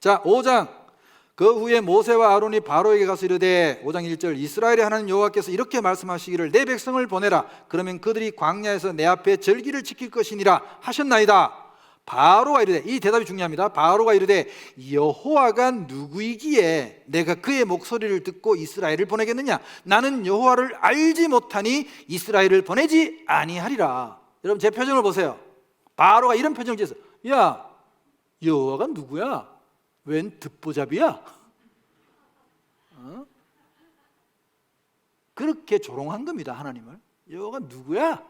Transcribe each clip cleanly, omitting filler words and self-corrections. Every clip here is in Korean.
자, 5장. 그 후에 모세와 아론이 바로에게 가서 이르되 5장 1절 이스라엘의 하나님 여호와께서 이렇게 말씀하시기를 내 백성을 보내라. 그러면 그들이 광야에서 내 앞에 절기를 지킬 것이니라 하셨나이다. 바로가 이르되, 이 대답이 중요합니다. 바로가 이르되 여호와가 누구이기에 내가 그의 목소리를 듣고 이스라엘을 보내겠느냐? 나는 여호와를 알지 못하니 이스라엘을 보내지 아니하리라. 여러분 제 표정을 보세요. 바로가 이런 표정을 지었어요. 야, 여호와가 누구야? 웬 듣보잡이야? 그렇게 조롱한 겁니다. 하나님을. 여호와가 누구야?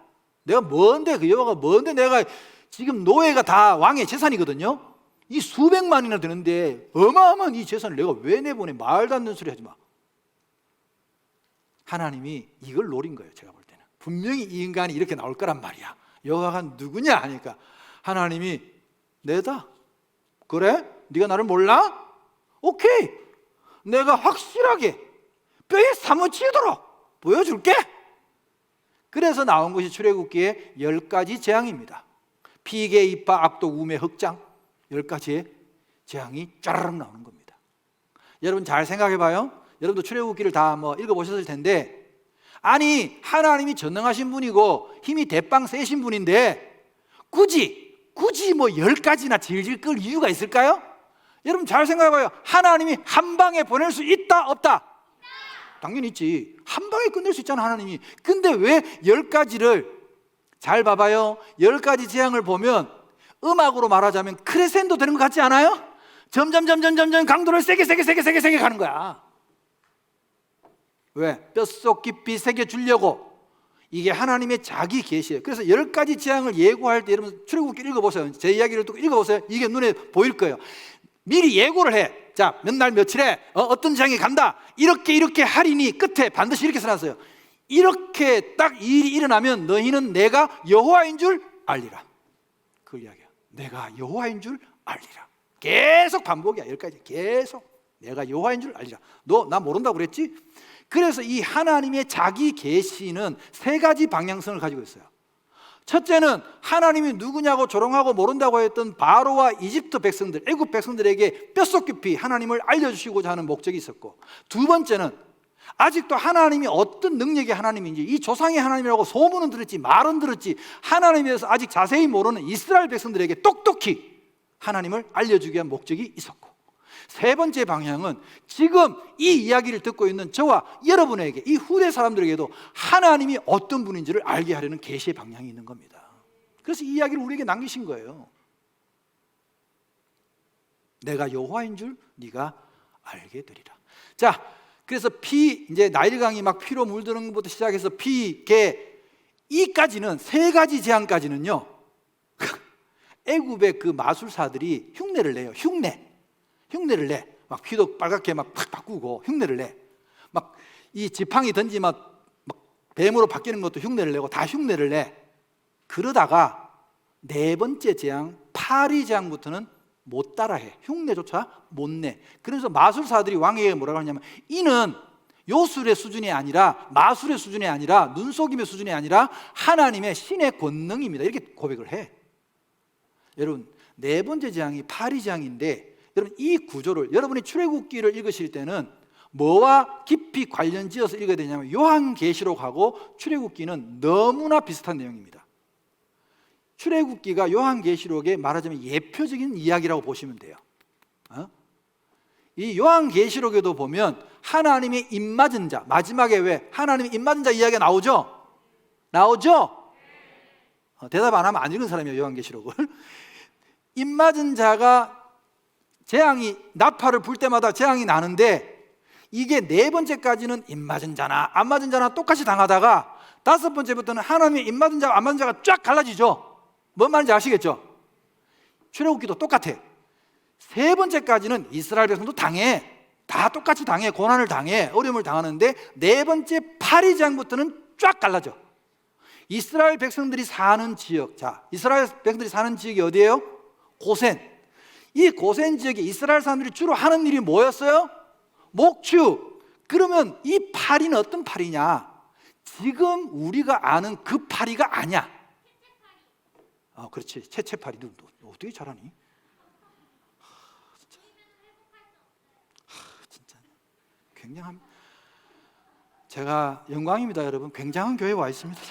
내가 뭔데, 그 여호와가 뭔데, 내가 지금 노예가 다 왕의 재산이거든요. 이 수백만이나 되는데 어마어마한 이 재산을 내가 왜 내보내? 말도 안 되는 소리 하지 마. 하나님이 이걸 노린 거예요. 제가 볼 때는 분명히 이 인간이 이렇게 나올 거란 말이야. 여호와가 누구냐 하니까 하나님이 내다. 그래? 네가 나를 몰라? 오케이, 내가 확실하게 뼈에 사무치도록 보여줄게. 그래서 나온 것이 출애굽기의 10가지 재앙입니다. 피개, 이파, 악독, 우매, 흑장 10가지의 재앙이 짜르륵 나오는 겁니다. 여러분 잘 생각해 봐요. 여러분도 출애굽기를 다 읽어보셨을 텐데, 아니 하나님이 전능하신 분이고 힘이 대빵 세신 분인데 굳이 10가지나 질질 끌 이유가 있을까요? 여러분 잘 생각해봐요. 하나님이 한 방에 보낼 수 있다 없다? 당연히 있지. 한 방에 끝낼 수 있잖아 하나님이. 근데 왜 10가지를, 잘 봐봐요. 10가지 재앙을 보면 음악으로 말하자면 크레센도 되는 것 같지 않아요? 점점 강도를 세게 가는 거야. 왜? 뼛속 깊이 새겨주려고. 이게 하나님의 자기 계시예요. 그래서 10가지 재앙을 예고할 때 여러분 출애굽기 읽어보세요. 제 이야기를 또 읽어보세요. 이게 눈에 보일 거예요. 미리 예고를 해. 자, 몇 날 며칠에 어떤 재앙이 간다. 이렇게 하리니 끝에 반드시 이렇게 써놨어요. 이렇게 딱 일이 일어나면 너희는 내가 여호와인 줄 알리라. 그 이야기야. 내가 여호와인 줄 알리라. 계속 반복이야. 10가지 계속 내가 여호와인 줄 알리라. 너 나 모른다고 그랬지? 그래서 이 하나님의 자기 계시는 3가지 방향성을 가지고 있어요. 첫째는 하나님이 누구냐고 조롱하고 모른다고 했던 바로와 이집트 백성들, 애굽 백성들에게 뼛속 깊이 하나님을 알려주시고자 하는 목적이 있었고, 두 번째는 아직도 하나님이 어떤 능력의 하나님인지, 이 조상의 하나님이라고 소문은 들었지 말은 들었지 하나님에 대해서 아직 자세히 모르는 이스라엘 백성들에게 똑똑히 하나님을 알려주기 위한 목적이 있었고, 세 번째 방향은 지금 이 이야기를 듣고 있는 저와 여러분에게, 이 후대 사람들에게도 하나님이 어떤 분인지를 알게 하려는 계시의 방향이 있는 겁니다. 그래서 이 이야기를 우리에게 남기신 거예요. 내가 여호와인 줄 네가 알게 되리라. 자, 그래서 이제 나일강이 막 피로 물드는 것부터 시작해서 개, 이까지는 3가지 재앙까지는요 애굽의 그 마술사들이 흉내를 내요. 흉내를 내. 막 피도 빨갛게 막 팍 바꾸고 흉내를 내. 막 이 지팡이 던지면 막 뱀으로 바뀌는 것도 흉내를 내고 다 흉내를 내. 그러다가 4번째 재앙, 파리 재앙부터는 못 따라해. 흉내조차 못 내. 그래서 마술사들이 왕에게 뭐라고 하냐면, 이는 요술의 수준이 아니라, 마술의 수준이 아니라, 눈속임의 수준이 아니라 하나님의 신의 권능입니다. 이렇게 고백을 해. 여러분 4번째 재앙이 파리 재앙인데, 여러분 이 구조를 여러분이 출애굽기를 읽으실 때는 뭐와 깊이 관련지어서 읽어야 되냐면 요한계시록하고 출애굽기는 너무나 비슷한 내용입니다. 출애굽기가 요한계시록에 말하자면 예표적인 이야기라고 보시면 돼요. 이 요한계시록에도 보면 하나님의 입맞은 자, 마지막에 왜 하나님의 입맞은 자 이야기가 나오죠? 대답 안 하면 안 읽은 사람이에요. 요한계시록을. 입맞은 자가 재앙이, 나팔을 불 때마다 재앙이 나는데, 이게 4번째까지는 입맞은 자나 안 맞은 자나 똑같이 당하다가 5번째부터는 하나님의 입맞은 자와 안 맞은 자가 쫙 갈라지죠. 뭔 말인지 아시겠죠? 출애굽기도 똑같아. 3번째까지는 이스라엘 백성도 당해. 다 똑같이 당해. 고난을 당해. 어려움을 당하는데 4번째 파리 재앙부터는 쫙 갈라져. 이스라엘 백성들이 사는 지역, 자, 이스라엘 백성들이 사는 지역이 어디예요? 고센. 이 고센 지역에 이스라엘 사람들이 주로 하는 일이 뭐였어요? 목축. 그러면 이 파리는 어떤 파리냐? 지금 우리가 아는 그 파리가 아니야. 그렇지. 채채파리. 너 어떻게 잘하니? 굉장합니다. 제가 영광입니다, 여러분. 굉장한 교회에 와 있습니다.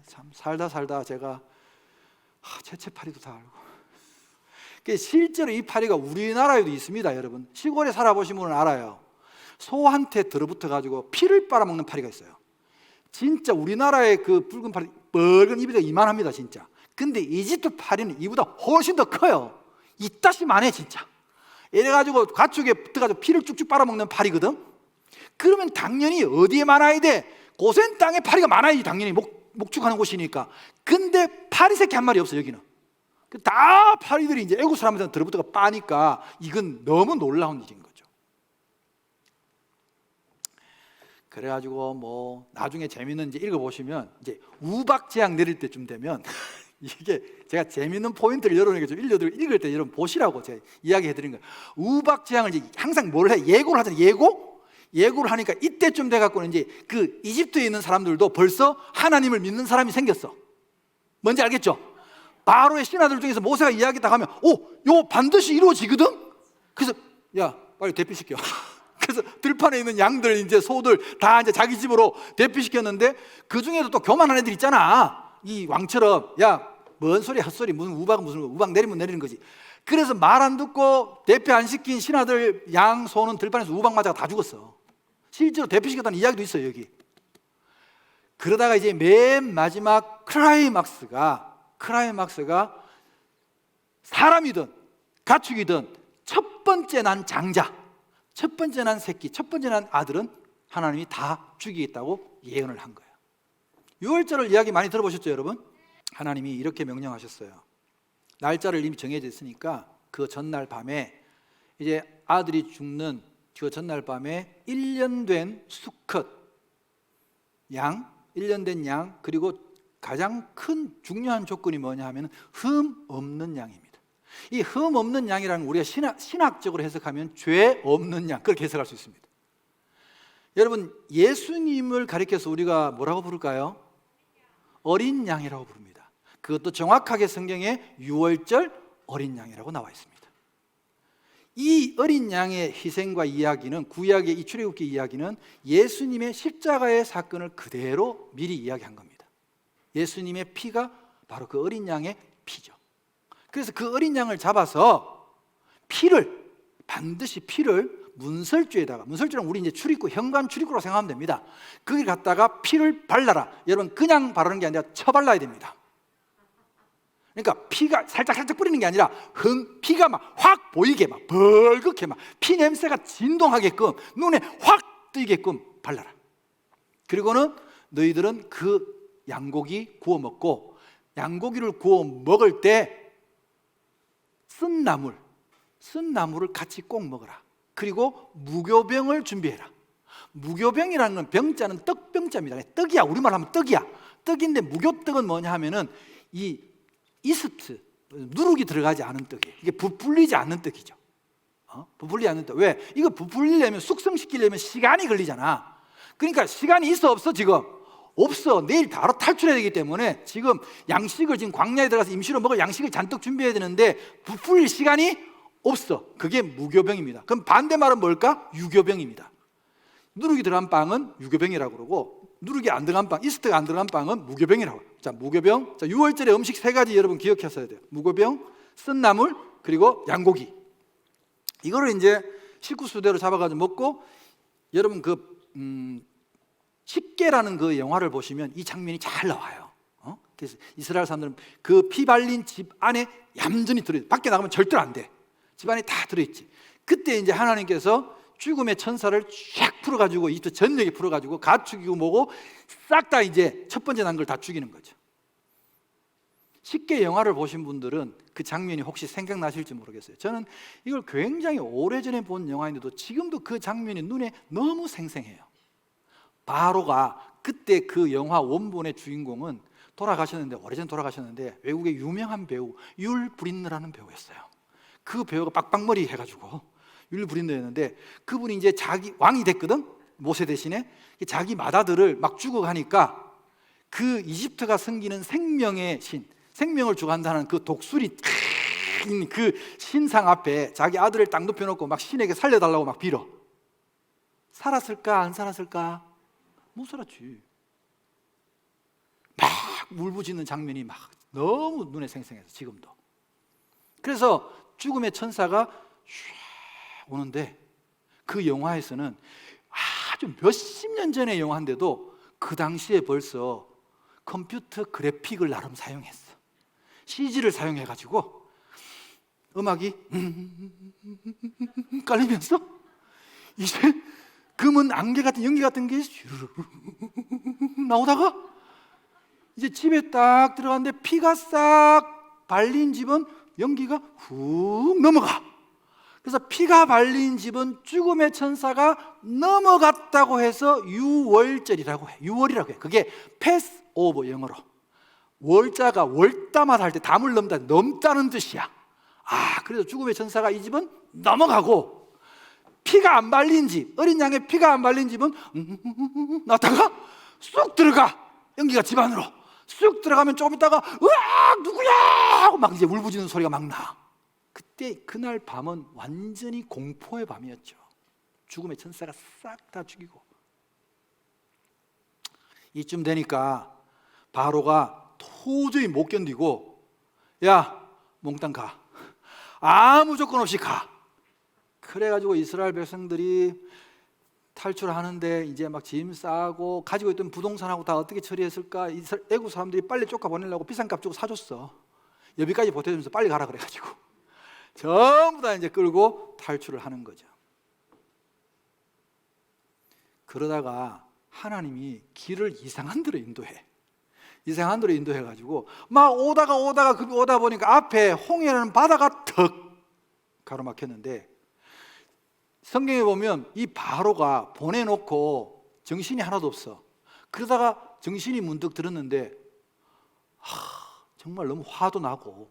참 살다 제가 채채파리도 다 알고. 실제로 이 파리가 우리나라에도 있습니다, 여러분. 시골에 살아보신 분은 알아요. 소한테 들어붙어 가지고 피를 빨아먹는 파리가 있어요. 진짜 우리나라의 그 붉은 파리, 뻘건 입이 이만합니다, 진짜. 근데 이집트 파리는 이보다 훨씬 더 커요. 이따시만해, 진짜. 이래가지고 가축에 붙어가지고 피를 쭉쭉 빨아먹는 파리거든. 그러면 당연히 어디에 많아야 돼? 고센 땅에 파리가 많아야지, 당연히 목축하는 곳이니까. 근데 파리 새끼 한 마리 없어, 여기는. 다 파리들이 이제 애국 사람들한테 들어붙어가 빠니까 이건 너무 놀라운 일인 거죠. 그래가지고 뭐 나중에 재밌는 이제 읽어보시면 이제 우박재앙 내릴 때쯤 되면 이게 제가 재밌는 포인트를 여러분에게 좀 읽을 때 여러분 보시라고 제가 이야기해드린 거예요. 우박재앙을 이제 항상 뭘 해? 예고를 하잖아요. 예고를 하니까 이때쯤 돼갖고는 이제 그 이집트에 있는 사람들도 벌써 하나님을 믿는 사람이 생겼어. 뭔지 알겠죠? 바로의 신하들 중에서 모세가 이야기했다 하면 요 반드시 이루어지거든? 그래서 야 빨리 대피시켜. 그래서 들판에 있는 양들 이제 소들 다 이제 자기 집으로 대피시켰는데 그 중에도 또 교만한 애들 있잖아. 이 왕처럼 야 뭔 소리 헛소리 무슨 우박 내리면 내리는 거지. 그래서 말 안 듣고 대피 안 시킨 신하들 양 소는 들판에서 우박 맞아가 다 죽었어. 실제로 대피시켰다는 이야기도 있어요, 여기. 그러다가 이제 맨 마지막 클라이막스가 사람이든 가축이든 첫 번째 난 장자, 첫 번째 난 새끼, 첫 번째 난 아들은 하나님이 다 죽이겠다고 예언을 한 거예요. 6월절을 이야기 많이 들어보셨죠, 여러분? 하나님이 이렇게 명령하셨어요. 날짜를 이미 정해져 있으니까 그 전날 밤에 이제 아들이 죽는 그 전날 밤에 1년 된 수컷 양, 1년 된 양, 그리고 가장 큰 중요한 조건이 뭐냐 하면 흠 없는 양입니다. 이 흠 없는 양이라는 우리가 신학적으로 해석하면 죄 없는 양, 그렇게 해석할 수 있습니다. 여러분, 예수님을 가리켜서 우리가 뭐라고 부를까요? 어린 양이라고 부릅니다. 그것도 정확하게 성경에 6월절 어린 양이라고 나와 있습니다. 이 어린 양의 희생과 이야기는, 구약의 이 출애굽기 이야기는 예수님의 십자가의 사건을 그대로 미리 이야기한 겁니다. 예수님의 피가 바로 그 어린 양의 피죠. 그래서 그 어린 양을 잡아서 반드시 피를 문설주에다가, 문설주는 우리 이제 출입구, 현관 출입구라고 생각하면 됩니다. 거기 갖다가 피를 발라라. 여러분, 그냥 바르는 게 아니라 쳐발라야 됩니다. 그러니까 피가 살짝 뿌리는 게 아니라 피가 막 확 보이게, 막 벌겋게, 막 피 냄새가 진동하게끔, 눈에 확 뜨이게끔 발라라. 그리고는 너희들은 그 양고기 구워 먹고, 양고기를 구워 먹을 때 쓴 나물을 같이 꼭 먹어라. 그리고 무교병을 준비해라. 무교병이라는 건 병자는 떡병자입니다. 떡이야, 우리말 하면 떡이야. 떡인데 무교떡은 뭐냐 하면은 이 이스트, 누룩이 들어가지 않은 떡이에요. 이게 부풀리지 않는 떡이죠. 부풀리지 않는 떡. 왜? 이거 부풀리려면, 숙성시키려면 시간이 걸리잖아. 그러니까 시간이 있어 없어? 지금 없어. 내일 바로 탈출해야 되기 때문에 지금 양식을, 지금 광야에 들어가서 임시로 먹을 양식을 잔뜩 준비해야 되는데 부풀릴 시간이 없어. 그게 무교병입니다. 그럼 반대말은 뭘까? 유교병입니다. 누룩이 들어간 빵은 유교병이라고 그러고, 누룩이 안 들어간 빵, 이스트가 안 들어간 빵은 무교병이라고. 자, 무교병. 자, 6월절의 음식 3가지 여러분 기억하셔야 돼요. 무교병, 쓴 나물, 그리고 양고기. 이거를 이제 식구수대로 잡아가지고 먹고, 여러분 십계라는 그 영화를 보시면 이 장면이 잘 나와요. 그래서 이스라엘 사람들은 그 피 발린 집 안에 얌전히 들어있어. 밖에 나가면 절대로 안 돼. 집 안에 다 들어있지. 그때 이제 하나님께서 죽음의 천사를 쫙 풀어가지고, 이집트 전역에 풀어가지고 가축이고 뭐고 싹 다 이제 첫 번째 난 걸 다 죽이는 거죠. 쉽게 영화를 보신 분들은 그 장면이 혹시 생각나실지 모르겠어요. 저는 이걸 굉장히 오래전에 본 영화인데도 지금도 그 장면이 눈에 너무 생생해요. 바로가, 그때 그 영화 원본의 주인공은 돌아가셨는데, 오래전 돌아가셨는데 외국의 유명한 배우 율 브린너라는 배우였어요. 그 배우가 빡빡머리 해가지고 율 브린너였는데, 그분이 이제 자기 왕이 됐거든, 모세 대신에. 자기 맏아들을 막 죽어가니까 그 이집트가 섬기는 생명의 신, 생명을 주관하는 그 독수리 그 신상 앞에 자기 아들을 딱 눕혀놓고 막 신에게 살려달라고 막 빌어. 살았을까 안 살았을까? 못 살았지. 막 울부짖는 장면이 막 너무 눈에 생생해서 지금도. 그래서 죽음의 천사가 슉 오는데 그 영화에서는 아주 몇십 년 전의 영화인데도 그 당시에 벌써 컴퓨터 그래픽을 나름 사용했어. CG를 사용해가지고 음악이 깔리면서 이제 금은 안개 같은 연기 같은 게 나오다가 이제 집에 딱 들어갔는데 피가 싹 발린 집은 연기가 훅 넘어가. 그래서 피가 발린 집은 죽음의 천사가 넘어갔다고 해서 유월절이라고 해. 유월이라고 해. 그게 패스 오버 영어로. 월자가 월다마다 할 때 담을 넘다는 뜻이야. 그래서 죽음의 천사가 이 집은 넘어가고 피가 안 발린 집, 어린 양의 피가 안 발린 집은 나다가 쑥 들어가. 연기가 집 안으로 쑥 들어가면 조금 있다가 으악 누구야 하고 막 이제 울부짖는 소리가 막 나. 그때 그날 밤은 완전히 공포의 밤이었죠. 죽음의 천사가 싹 다 죽이고. 이쯤 되니까 바로가 도저히 못 견디고 야 몽땅 가. 아무 조건 없이 가. 그래가지고 이스라엘 백성들이 탈출하는데 이제 막 짐 싸고 가지고 있던 부동산하고 다 어떻게 처리했을까? 애국 사람들이 빨리 쫓아 보내려고 비싼 값 주고 사줬어. 여기까지 보태주면서 빨리 가라 그래가지고 전부 다 이제 끌고 탈출을 하는 거죠. 그러다가 하나님이 길을 이상한 데로 인도해. 이상한 데로 인도해가지고 막 오다가 급이 오다 보니까 앞에 홍해라는 바다가 턱 가로막혔는데 성경에 보면 이 바로가 보내놓고 정신이 하나도 없어. 그러다가 정신이 문득 들었는데 정말 너무 화도 나고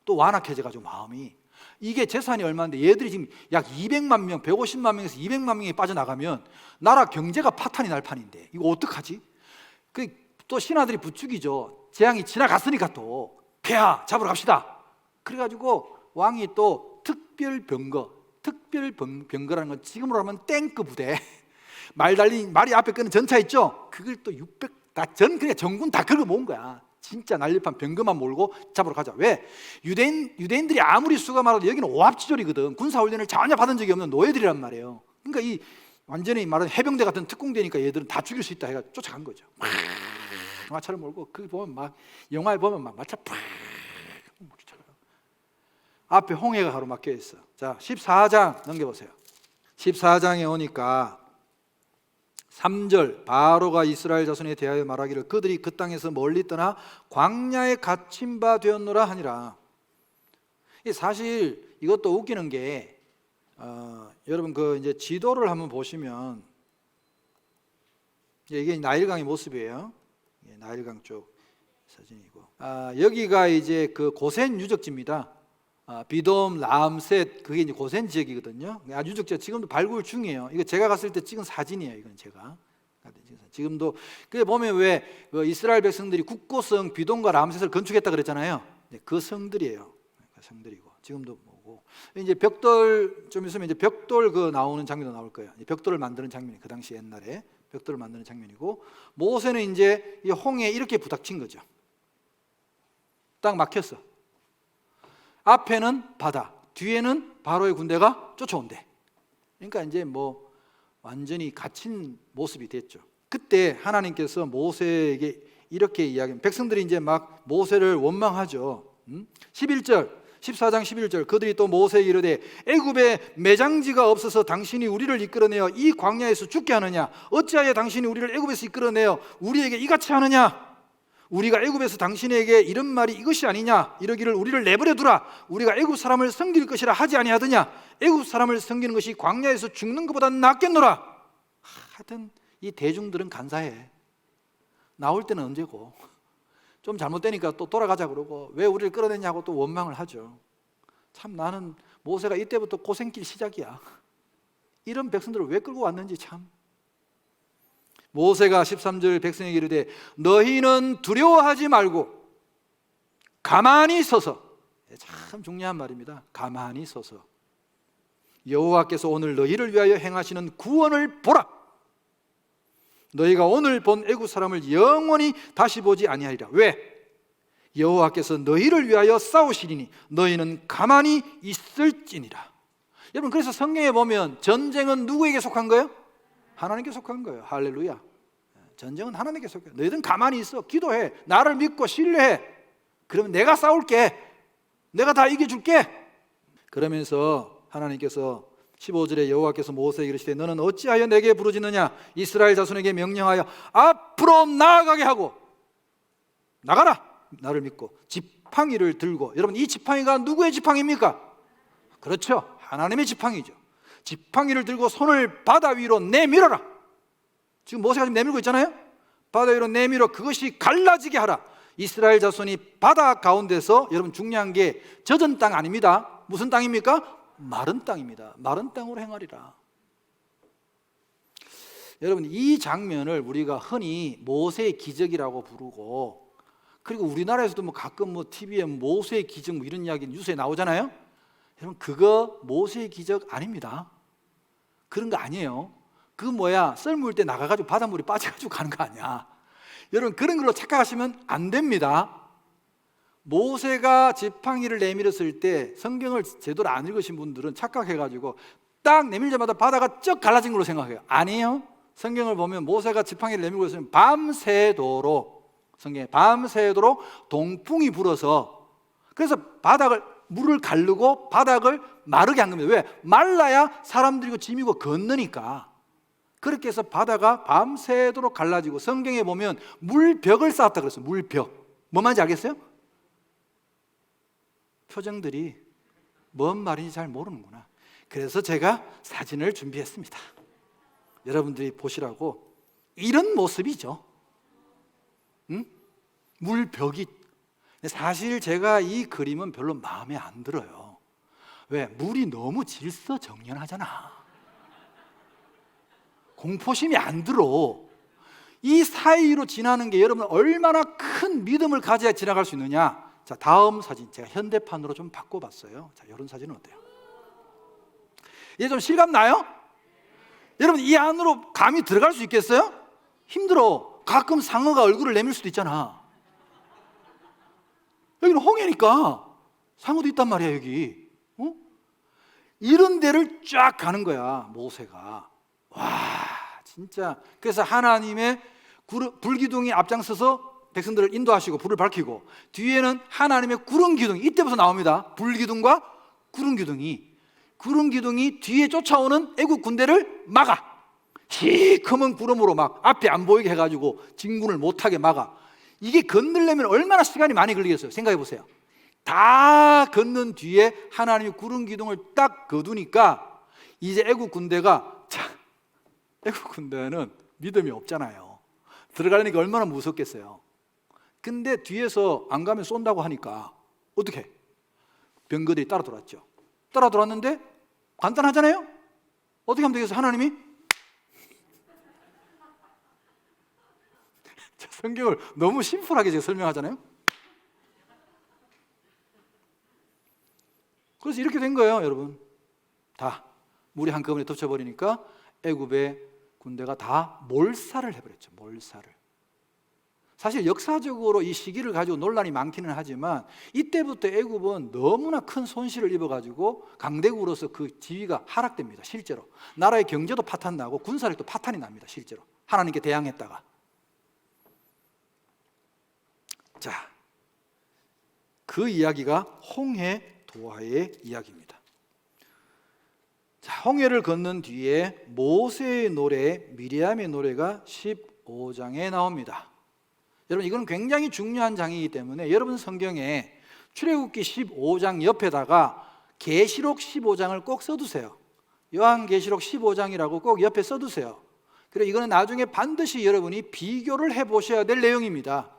또 완악해져가지고 마음이 이게 재산이 얼마인데 얘들이 지금 약 200만 명, 150만 명에서 200만 명이 빠져나가면 나라 경제가 파탄이 날 판인데 이거 어떡하지? 또 신하들이 부추기죠. 재앙이 지나갔으니까 또 폐하 잡으러 갑시다. 그래가지고 왕이 또 특별병거라는 건 지금으로 하면 탱크 부대 말이 앞에 끄는 전차 있죠? 그걸 또 600 다 그냥 전군 다 긁어 모은 거야. 진짜 난립한 병거만 몰고 잡으러 가자. 왜? 유대인들이 아무리 수가 많아도 여기는 오합지졸이거든. 군사훈련을 전혀 받은 적이 없는 노예들이란 말이에요. 그러니까 이 완전히 말하는 해병대 같은 특공대니까 얘들은 다 죽일 수 있다 해가 쫓아간 거죠. 마차를 몰고 그 보면 막 영화에 보면 막 마차 팍 앞에 홍해가 가로막혀 있어. 자, 14장 넘겨보세요. 14장에 오니까 3절 바로가 이스라엘 자손에 대하여 말하기를 그들이 그 땅에서 멀리 떠나 광야에 갇힌 바 되었노라 하니라. 사실 이것도 웃기는 게 여러분 그 이제 지도를 한번 보시면 이게 나일강의 모습이에요. 나일강 쪽 사진이고 여기가 이제 그 고센 유적지입니다. 비돔, 람셋 그게 이제 고센 지역이거든요. 아주 유적지가 지금도 발굴 중이에요. 이거 제가 갔을 때 찍은 사진이에요. 이건 제가 지금도 그게 보면 왜 이스라엘 백성들이 국고성 비돔과 람셋을 건축했다 그랬잖아요. 그 성들이에요. 그 성들이고 지금도 뭐고 이제 벽돌 좀 있으면 이제 벽돌 그 나오는 장면도 나올 거예요. 벽돌을 만드는 장면이 그 당시 옛날에 벽돌을 만드는 장면이고 모세는 이제 이 홍해에 이렇게 부닥친 거죠. 딱 막혔어. 앞에는 바다, 뒤에는 바로의 군대가 쫓아온대. 그러니까 이제 뭐 완전히 갇힌 모습이 됐죠. 그때 하나님께서 모세에게 이렇게 이야기합니다. 백성들이 이제 막 모세를 원망하죠. 11절 14장 11절 그들이 또 모세에게 이르되 애굽에 매장지가 없어서 당신이 우리를 이끌어내어 이 광야에서 죽게 하느냐? 어찌하여 당신이 우리를 애굽에서 이끌어내어 우리에게 이같이 하느냐? 우리가 애굽에서 당신에게 이런 말이 이것이 아니냐? 이러기를 우리를 내버려 두라. 우리가 애굽 사람을 섬길 것이라 하지 아니하더냐? 애굽 사람을 섬기는 것이 광야에서 죽는 것보다 낫겠노라. 하여튼 이 대중들은 간사해. 나올 때는 언제고 좀 잘못되니까 또 돌아가자 그러고 왜 우리를 끌어내냐고 또 원망을 하죠. 참 나는 모세가 이때부터 고생길 시작이야. 이런 백성들을 왜 끌고 왔는지 참. 모세가 13절 백성에게 이르되 너희는 두려워하지 말고 가만히 서서 참 중요한 말입니다. 가만히 서서 여호와께서 오늘 너희를 위하여 행하시는 구원을 보라. 너희가 오늘 본 애굽 사람을 영원히 다시 보지 아니하리라. 왜? 여호와께서 너희를 위하여 싸우시리니 너희는 가만히 있을지니라. 여러분, 그래서 성경에 보면 전쟁은 누구에게 속한 거예요? 하나님께 속한 거예요. 할렐루야. 전쟁은 하나님께 속해. 너희들은 가만히 있어. 기도해. 나를 믿고 신뢰해. 그러면 내가 싸울게. 내가 다 이겨줄게. 그러면서 하나님께서 15절에 여호와께서 모세에게 이르시되 너는 어찌하여 내게 부르짖느냐? 이스라엘 자손에게 명령하여 앞으로 나아가게 하고 나가라. 나를 믿고 지팡이를 들고. 여러분, 이 지팡이가 누구의 지팡이입니까? 그렇죠, 하나님의 지팡이죠. 지팡이를 들고 손을 바다 위로 내밀어라. 지금 모세가 지금 내밀고 있잖아요. 바다 위로 내밀어 그것이 갈라지게 하라. 이스라엘 자손이 바다 가운데서, 여러분 중요한 게 젖은 땅 아닙니다. 무슨 땅입니까? 마른 땅입니다. 마른 땅으로 행하리라. 여러분, 이 장면을 우리가 흔히 모세의 기적이라고 부르고, 그리고 우리나라에서도 뭐 가끔 뭐 TV에 모세의 기적 뭐 이런 이야기 뉴스에 나오잖아요. 여러분, 그거 모세의 기적 아닙니다. 그런 거 아니에요. 그 뭐야, 썰물 때 나가가지고 바닷물이 빠져가지고 가는 거 아니야. 여러분, 그런 걸로 착각하시면 안 됩니다. 모세가 지팡이를 내밀었을 때 성경을 제대로 안 읽으신 분들은 착각해가지고 딱 내밀자마자 바다가 쩍 갈라진 걸로 생각해요. 아니에요. 성경을 보면 모세가 지팡이를 내밀고 있으면 밤새도록, 성경에 밤새도록 동풍이 불어서, 그래서 물을 가르고 바닥을 마르게 한 겁니다. 왜? 말라야 사람들이고 짐이고 건너니까. 그렇게 해서 바다가 밤새도록 갈라지고, 성경에 보면 물벽을 쌓았다 그랬어요. 물벽. 뭐 말인지 알겠어요? 표정들이 뭔 말인지 잘 모르는구나. 그래서 제가 사진을 준비했습니다. 여러분들이 보시라고. 이런 모습이죠. 응? 물벽이. 사실 제가 이 그림은 별로 마음에 안 들어요. 왜? 물이 너무 질서정연하잖아. 공포심이 안 들어. 이 사이로 지나는 게 여러분 얼마나 큰 믿음을 가져야 지나갈 수 있느냐. 자, 다음 사진 제가 현대판으로 좀 바꿔봤어요. 자, 이런 사진은 어때요? 이제 좀 실감 나요? 여러분, 이 안으로 감이 들어갈 수 있겠어요? 힘들어. 가끔 상어가 얼굴을 내밀 수도 있잖아. 여기는 홍해니까 상어도 있단 말이야, 여기. 이런 데를 쫙 가는 거야, 모세가. 와, 진짜. 그래서 하나님의 불기둥이 앞장서서 백성들을 인도하시고 불을 밝히고, 뒤에는 하나님의 구름 기둥이 이때부터 나옵니다. 불기둥과 구름 기둥이 뒤에 쫓아오는 애국 군대를 막아. 시커먼 구름으로 막 앞에 안 보이게 해가지고 진군을 못하게 막아. 이게 건너려면 얼마나 시간이 많이 걸리겠어요? 생각해 보세요. 다 건넌 뒤에 하나님이 구름 기둥을 딱 거두니까 이제 애국 군대가, 애국 군대는 믿음이 없잖아요. 들어가려니까 얼마나 무섭겠어요. 근데 뒤에서 안 가면 쏜다고 하니까 어떻게? 병거들이 따라 돌았죠. 따라 돌았는데 간단하잖아요. 어떻게 하면 되겠어요? 하나님이 성경을 너무 심플하게 제가 설명하잖아요. 그래서 이렇게 된 거예요, 여러분. 다 물이 한꺼번에 덮쳐버리니까 애굽의 군대가 다 몰살을 해버렸죠. 몰살을. 사실 역사적으로 이 시기를 가지고 논란이 많기는 하지만 이때부터 애굽은 너무나 큰 손실을 입어가지고 강대국으로서 그 지위가 하락됩니다. 실제로 나라의 경제도 파탄나고 군사력도 파탄이 납니다. 실제로 하나님께 대항했다가. 자, 그 이야기가 홍해 도하의 이야기입니다. 자, 홍해를 건넌 뒤에 모세의 노래, 미리암의 노래가 15장에 나옵니다. 여러분, 이건 굉장히 중요한 장이기 때문에 여러분 성경에 출애굽기 15장 옆에다가 계시록 15장을 꼭 써두세요. 요한계시록 15장이라고 꼭 옆에 써두세요. 그리고 이거는 나중에 반드시 여러분이 비교를 해보셔야 될 내용입니다.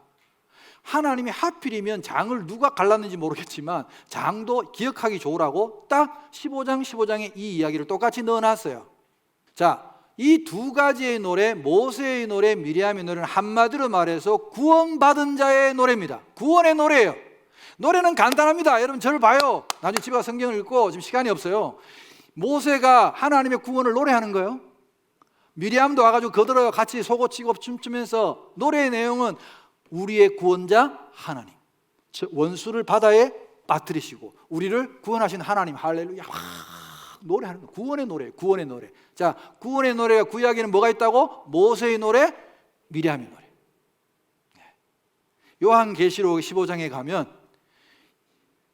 하나님이 하필이면 장을 누가 갈랐는지 모르겠지만 장도 기억하기 좋으라고 딱 15장에 이 이야기를 똑같이 넣어놨어요. 자, 이 두 가지의 노래, 모세의 노래, 미리암의 노래는 한마디로 말해서 구원받은 자의 노래입니다. 구원의 노래예요. 노래는 간단합니다. 여러분 저를 봐요. 나중에 집에 가서 성경을 읽고, 지금 시간이 없어요. 모세가 하나님의 구원을 노래하는 거예요. 미리암도 와가지고 거들어 같이 소고치고 춤추면서 노래의 내용은 우리의 구원자 하나님, 원수를 바다에 빠뜨리시고 우리를 구원하신 하나님, 할렐루야. 노래하는 거. 구원의 노래, 구원의 노래. 자, 구원의 노래가 구약에는 뭐가 있다고? 모세의 노래, 미리암의 노래. 요한계시록 15장에 가면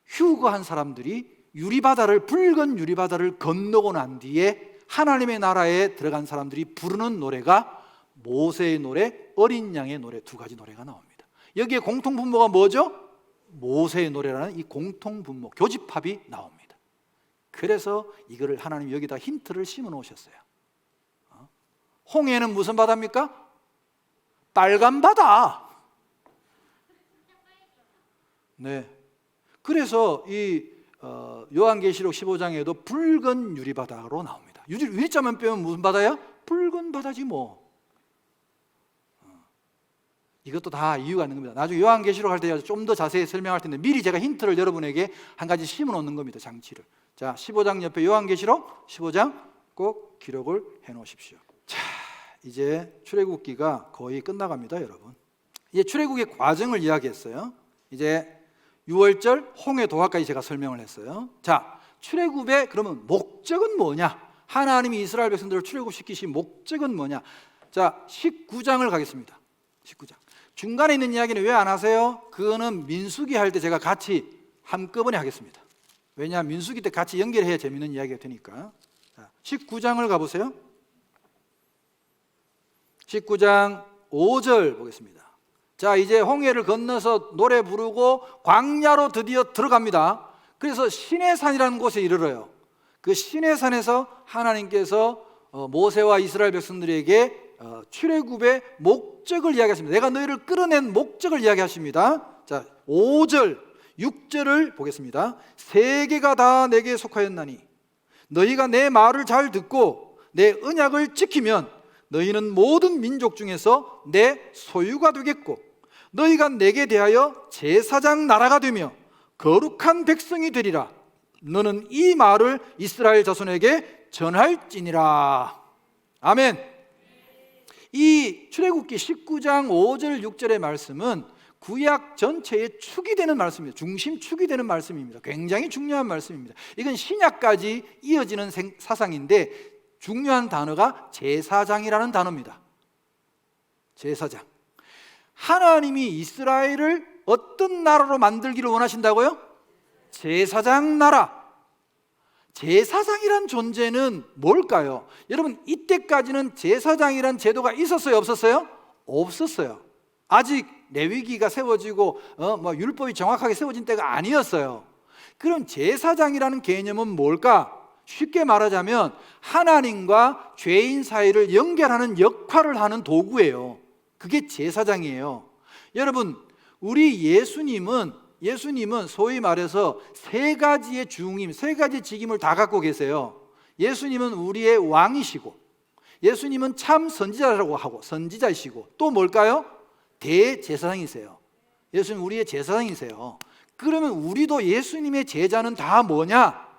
휴거한 사람들이 붉은 유리바다를 건너고 난 뒤에 하나님의 나라에 들어간 사람들이 부르는 노래가 모세의 노래, 어린 양의 노래, 두 가지 노래가 나옵니다. 여기에 공통분모가 뭐죠? 모세의 노래라는 이 공통분모, 교집합이 나옵니다. 그래서 이거를 하나님 여기다 힌트를 심어 놓으셨어요. 홍해는 무슨 바다입니까? 빨간 바다. 네. 그래서 이 요한계시록 15장에도 붉은 유리바다로 나옵니다. 유리자만 빼면 무슨 바다야? 붉은 바다지 뭐. 이것도 다 이유가 있는 겁니다. 나중에 요한계시록 할 때 좀 더 자세히 설명할 텐데 미리 제가 힌트를 여러분에게 한 가지 심어 놓는 겁니다. 장치를. 자, 15장 옆에 요한계시록 15장 꼭 기록을 해 놓으십시오. 자, 이제 출애굽기가 거의 끝나갑니다, 여러분. 이제 출애굽의 과정을 이야기했어요. 이제 6월절 홍해 도하까지 제가 설명을 했어요. 자, 출애굽의 그러면 목적은 뭐냐? 하나님이 이스라엘 백성들을 출애굽시키신 목적은 뭐냐? 자, 19장을 가겠습니다. 19장. 중간에 있는 이야기는 왜 안 하세요? 그거는 민수기 할 때 제가 같이 한꺼번에 하겠습니다. 왜냐하면 민수기 때 같이 연결해야 재밌는 이야기가 되니까. 자, 19장을 가보세요. 19장 5절 보겠습니다. 자, 이제 홍해를 건너서 노래 부르고 광야로 드디어 들어갑니다. 그래서 시내산이라는 곳에 이르러요. 그 시내산에서 하나님께서 모세와 이스라엘 백성들에게 출애굽의 목적을 이야기하십니다. 내가 너희를 끌어낸 목적을 이야기하십니다. 자, 5절, 6절을 보겠습니다. 세계가 다 내게 속하였나니 너희가 내 말을 잘 듣고 내 언약을 지키면 너희는 모든 민족 중에서 내 소유가 되겠고 너희가 내게 대하여 제사장 나라가 되며 거룩한 백성이 되리라. 너는 이 말을 이스라엘 자손에게 전할지니라. 아멘. 이 출애굽기 19장 5절 6절의 말씀은 구약 전체의 축이 되는 말씀입니다. 중심축이 되는 말씀입니다. 굉장히 중요한 말씀입니다. 이건 신약까지 이어지는 사상인데 중요한 단어가 제사장이라는 단어입니다. 제사장. 하나님이 이스라엘을 어떤 나라로 만들기를 원하신다고요? 제사장 나라. 제사장이란 존재는 뭘까요? 여러분, 이때까지는 제사장이란 제도가 있었어요, 없었어요? 없었어요. 아직 레위기가 세워지고 율법이 정확하게 세워진 때가 아니었어요. 그럼 제사장이라는 개념은 뭘까? 쉽게 말하자면 하나님과 죄인 사이를 연결하는 역할을 하는 도구예요. 그게 제사장이에요. 여러분, 우리 예수님은 소위 말해서 세 가지의 중임, 세 가지 직임을 다 갖고 계세요. 예수님은 우리의 왕이시고, 예수님은 참 선지자라고 하고 선지자이시고, 또 뭘까요? 대제사장이세요. 예수님 우리의 제사장이세요. 그러면 우리도 예수님의 제자는 다 뭐냐?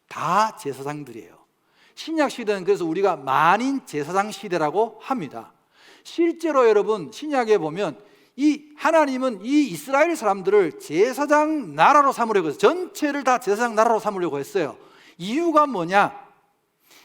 다 제사장들이에요. 신약 시대는 그래서 우리가 만인 제사장 시대라고 합니다. 실제로 여러분, 신약에 보면 이 하나님은 이 이스라엘 사람들을 제사장 나라로 삼으려고 했어요. 전체를 다 제사장 나라로 삼으려고 했어요. 이유가 뭐냐?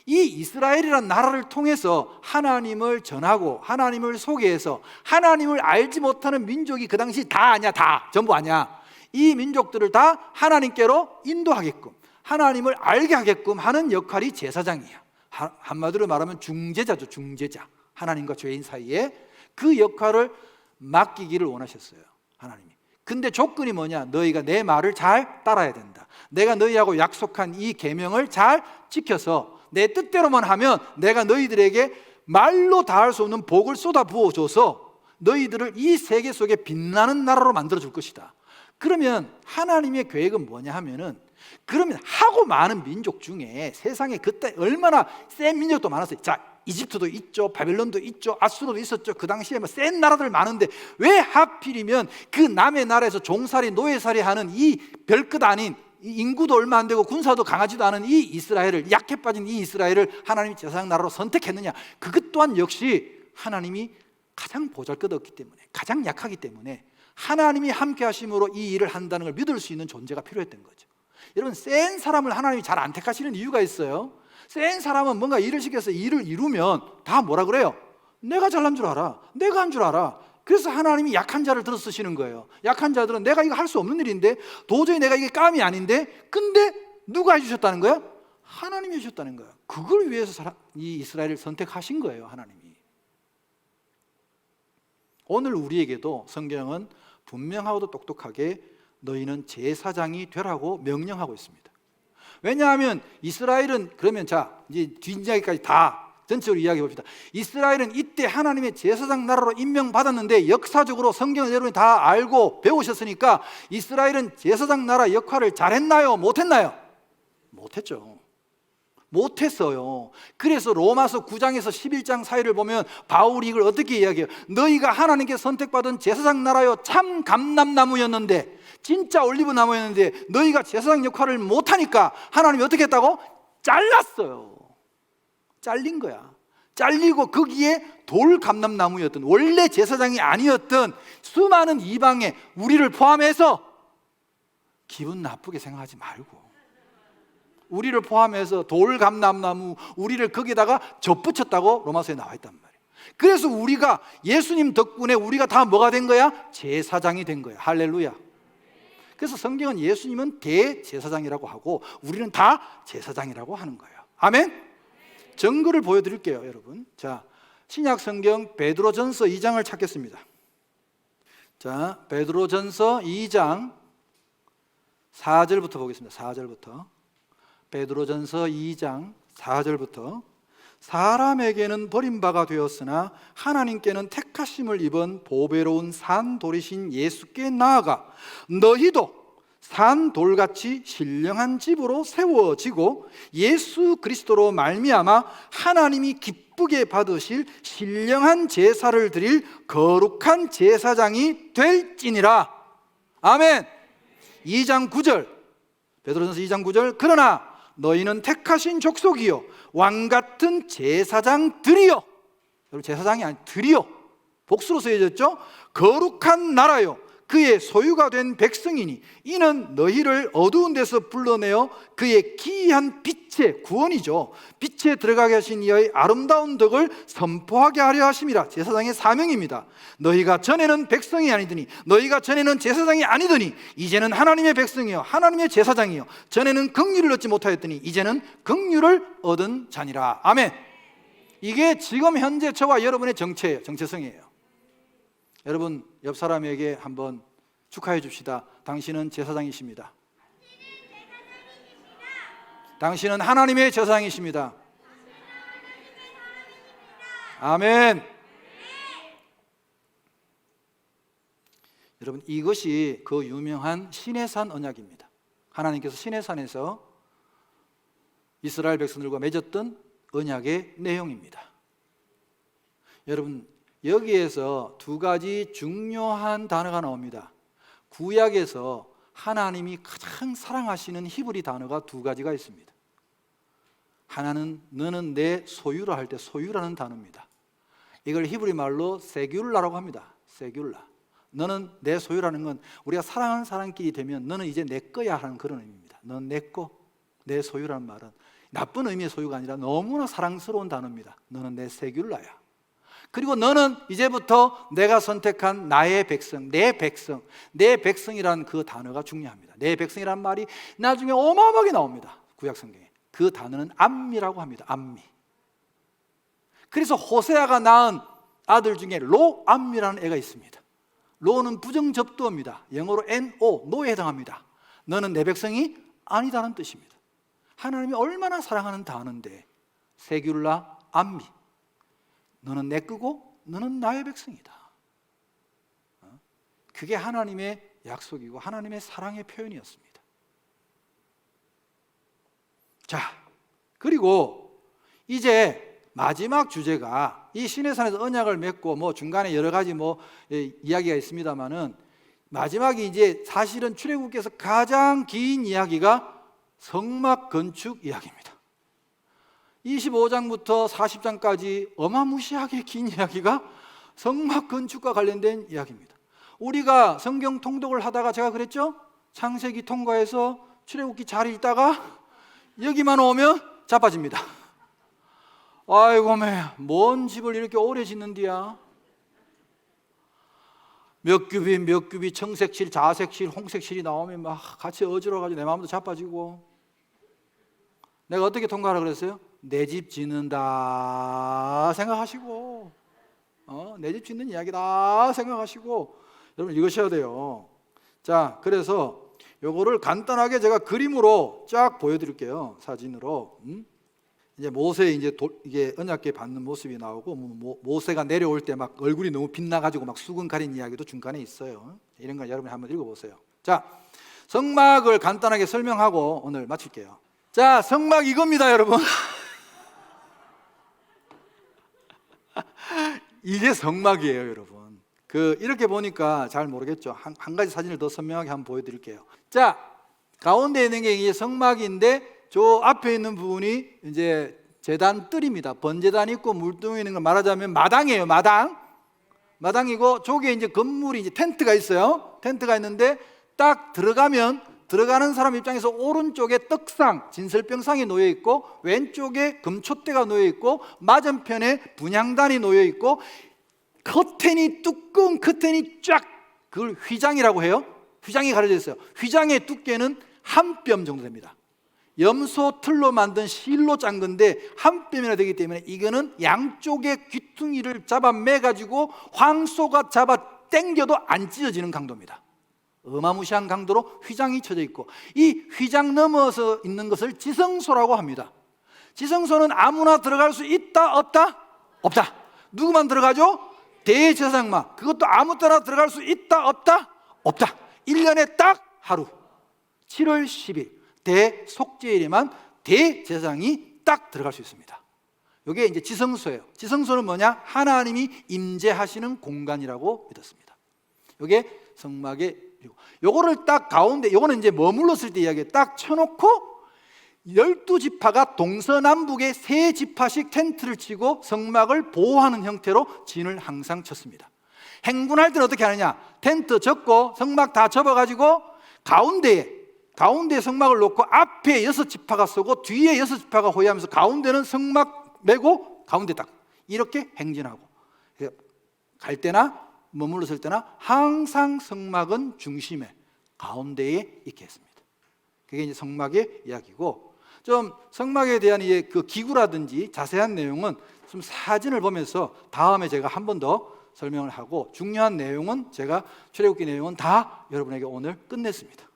이 이스라엘이라는 나라를 통해서 하나님을 전하고 하나님을 소개해서 하나님을 알지 못하는 민족이 그 당시 다 아니야, 다 전부 아니야. 이 민족들을 다 하나님께로 인도하게끔, 하나님을 알게 하게끔 하는 역할이 제사장이야. 한마디로 말하면 중재자죠, 중재자. 하나님과 죄인 사이에 그 역할을 맡기기를 원하셨어요, 하나님이. 근데 조건이 뭐냐? 너희가 내 말을 잘 따라야 된다. 내가 너희하고 약속한 이 계명을 잘 지켜서 내 뜻대로만 하면 내가 너희들에게 말로 다할 수 없는 복을 쏟아 부어줘서 너희들을 이 세계 속에 빛나는 나라로 만들어 줄 것이다. 그러면 하나님의 계획은 뭐냐 하면은, 그러면 하고 많은 민족 중에 세상에 그때 얼마나 센 민족도 많았어요. 자, 이집트도 있죠, 바벨론도 있죠, 아수르도 있었죠. 그 당시에 센 나라들 많은데 왜 하필이면 그 남의 나라에서 종살이 노예살이 하는 이 별것 아닌 인구도 얼마 안 되고 군사도 강하지도 않은 이 이스라엘을, 약해 빠진 이 이스라엘을 하나님이 제사장 나라로 선택했느냐? 그것 또한 역시 하나님이 가장 보잘것없기 때문에, 가장 약하기 때문에 하나님이 함께 하심으로 이 일을 한다는 걸 믿을 수 있는 존재가 필요했던 거죠. 여러분, 센 사람을 하나님이 잘 안 택하시는 이유가 있어요. 센 사람은 뭔가 일을 시켜서 일을 이루면 다 뭐라 그래요? 내가 잘난 줄 알아, 내가 한 줄 알아. 그래서 하나님이 약한 자를 들어 쓰시는 거예요. 약한 자들은 내가 이거 할 수 없는 일인데, 도저히 내가 이게 감이 아닌데, 근데 누가 해주셨다는 거야? 하나님이 해주셨다는 거야. 그걸 위해서 이 이스라엘을 선택하신 거예요, 하나님이. 오늘 우리에게도 성경은 분명하고도 똑똑하게 너희는 제사장이 되라고 명령하고 있습니다. 왜냐하면 이스라엘은, 그러면 자, 이제 뒷이야기까지 다 전체적으로 이야기해 봅시다. 이스라엘은 이때 하나님의 제사장 나라로 임명받았는데, 역사적으로 성경을 여러분이 다 알고 배우셨으니까 이스라엘은 제사장 나라 역할을 잘했나요? 못했나요? 못했죠. 못했어요. 그래서 로마서 9장에서 11장 사이를 보면 바울이 이걸 어떻게 이야기해요? 너희가 하나님께 선택받은 제사장 나라요, 참 감람나무였는데, 진짜 올리브 나무였는데 너희가 제사장 역할을 못하니까 하나님이 어떻게 했다고? 잘랐어요. 잘린 거야. 잘리고 거기에 돌 감람나무였던, 원래 제사장이 아니었던 수많은 이방의, 우리를 포함해서, 기분 나쁘게 생각하지 말고, 우리를 포함해서 돌 감람나무, 우리를 거기다가 접붙였다고 로마서에 나와 있단 말이에요. 그래서 우리가 예수님 덕분에 우리가 다 뭐가 된 거야? 제사장이 된 거야. 할렐루야. 그래서 성경은 예수님은 대제사장이라고 하고 우리는 다 제사장이라고 하는 거예요. 아멘. 증거를 보여드릴게요, 여러분. 자, 신약 성경 베드로전서 2장을 찾겠습니다. 자, 베드로전서 2장 4절부터 보겠습니다. 4절부터. 베드로전서 2장 4절부터. 사람에게는 버림바가 되었으나 하나님께는 택하심을 입은 보배로운 산돌이신 예수께 나아가 너희도 산돌같이 신령한 집으로 세워지고 예수 그리스도로 말미암아 하나님이 기쁘게 받으실 신령한 제사를 드릴 거룩한 제사장이 될지니라. 아멘. 2장 9절, 베드로전서 2장 9절. 그러나 너희는 택하신 족속이요 왕같은 제사장들이요. 여러분, 제사장이 아니 들이요, 복수로 쓰여졌죠. 거룩한 나라요 그의 소유가 된 백성이니 이는 너희를 어두운 데서 불러내어 그의 기이한 빛의 구원이죠, 빛에 들어가게 하신 이의 아름다운 덕을 선포하게 하려 하심이라. 제사장의 사명입니다. 너희가 전에는 백성이 아니더니, 너희가 전에는 제사장이 아니더니 이제는 하나님의 백성이요 하나님의 제사장이요, 전에는 긍휼을 얻지 못하였더니 이제는 긍휼을 얻은 자니라. 아멘. 이게 지금 현재 저와 여러분의 정체예요. 정체성이에요. 여러분, 옆 사람에게 한번 축하해 줍시다. 당신은 제사장이십니다. 당신은 하나님의 제사장이십니다. 아멘. 여러분, 이것이 그 유명한 시내산 언약입니다. 하나님께서 시내산에서 이스라엘 백성들과 맺었던 언약의 내용입니다. 여러분, 여기에서 두 가지 중요한 단어가 나옵니다. 구약에서 하나님이 가장 사랑하시는 히브리 단어가 두 가지가 있습니다. 하나는 너는 내 소유라 할 때 소유라는 단어입니다. 이걸 히브리 말로 세귤라라고 합니다. 세귤라. 너는 내 소유라는 건 우리가 사랑하는 사람끼리 되면 너는 이제 내 거야 하는 그런 의미입니다. 넌 내 거, 내 소유라는 말은 나쁜 의미의 소유가 아니라 너무나 사랑스러운 단어입니다. 너는 내 세귤라야. 그리고 너는 이제부터 내가 선택한 나의 백성, 내 백성, 내 백성이라는 그 단어가 중요합니다. 내 백성이라는 말이 나중에 어마어마하게 나옵니다. 구약 성경에. 그 단어는 암미라고 합니다. 암미. 그래서 호세아가 낳은 아들 중에 로암미라는 애가 있습니다. 로는 부정접두어입니다. 영어로 NO, 노에 해당합니다. 너는 내 백성이 아니다는 뜻입니다. 하나님이 얼마나 사랑하는 단어인데, 세귤라 암미. 너는 내 거고 너는 나의 백성이다. 그게 하나님의 약속이고 하나님의 사랑의 표현이었습니다. 자, 그리고 이제 마지막 주제가 이 시내산에서 언약을 맺고 뭐 중간에 여러 가지 뭐 이야기가 있습니다만은 마지막에 이제 사실은 출애굽기에서 가장 긴 이야기가 성막 건축 이야기입니다. 25장부터 40장까지 어마무시하게 긴 이야기가 성막 건축과 관련된 이야기입니다. 우리가 성경 통독을 하다가 제가 그랬죠? 창세기 통과해서 출애굽기 잘 읽다가 여기만 오면 자빠집니다. 아이고 뭔 집을 이렇게 오래 짓는디야. 몇 규비 청색실, 자색실, 홍색실이 나오면 막 같이 어지러워가지고 내 마음도 자빠지고. 내가 어떻게 통과하라 그랬어요? 내 집 짓는다 생각하시고, 내 집 짓는 이야기다 생각하시고 여러분 읽으셔야 돼요. 자, 그래서 요거를 간단하게 제가 그림으로 쫙 보여드릴게요. 사진으로. 이제 모세 이게 언약궤 받는 모습이 나오고, 모세가 내려올 때 막 얼굴이 너무 빛나가지고 막 수건 가린 이야기도 중간에 있어요. 이런 거 여러분이 한번 읽어보세요. 자, 성막을 간단하게 설명하고 오늘 마칠게요. 자, 성막 이겁니다, 여러분. 이게 성막이에요, 여러분. 이렇게 보니까 잘 모르겠죠. 한 가지 사진을 더 선명하게 한번 보여드릴게요. 자, 가운데 있는 게 이게 성막인데, 저 앞에 있는 부분이 이제 제단 뜰입니다. 번제단이 있고 물동이 있는 걸 말하자면 마당이에요. 마당이고, 저게 이제 건물이 이제 텐트가 있어요. 텐트가 있는데 딱 들어가는 사람 입장에서 오른쪽에 떡상, 진설병상이 놓여 있고, 왼쪽에 금촛대가 놓여 있고, 맞은편에 분향단이 놓여 있고, 두꺼운 커튼이 쫙, 그걸 휘장이라고 해요. 휘장이 가려져 있어요. 휘장의 두께는 한 뼘 정도 됩니다. 염소 틀로 만든 실로 짠 건데 한 뼘이나 되기 때문에 이거는 양쪽의 귀퉁이를 잡아 매가지고 황소가 잡아 당겨도 안 찢어지는 강도입니다. 어마무시한 강도로 휘장이 쳐져 있고, 이 휘장 넘어서 있는 것을 지성소라고 합니다. 지성소는 아무나 들어갈 수 있다 없다? 없다. 누구만 들어가죠? 대제사장만. 그것도 아무 때나 들어갈 수 있다 없다? 없다. 1년에 딱 하루 7월 10일 대속죄일에만 대제사장이 딱 들어갈 수 있습니다. 이게 이제 지성소예요. 지성소는 뭐냐? 하나님이 임재하시는 공간이라고 믿었습니다. 이게 성막의, 요거를 딱 가운데, 요거는 이제 머물렀을 때 이야기에 딱 쳐놓고 12지파가 동서남북에 3지파씩 텐트를 치고 성막을 보호하는 형태로 진을 항상 쳤습니다. 행군할 때는 어떻게 하느냐? 텐트 접고 성막 다 접어가지고 가운데에 성막을 놓고 앞에 6지파가 서고 뒤에 6지파가 호위하면서 가운데는 성막 메고 가운데 딱 이렇게 행진하고, 갈 때나 머물렀을 때나 항상 성막은 중심에 가운데에 있게 했습니다. 그게 이제 성막의 이야기고, 좀 성막에 대한 그 기구라든지 자세한 내용은 좀 사진을 보면서 다음에 제가 한 번 더 설명을 하고, 중요한 내용은 제가 출애굽기 내용은 다 여러분에게 오늘 끝냈습니다.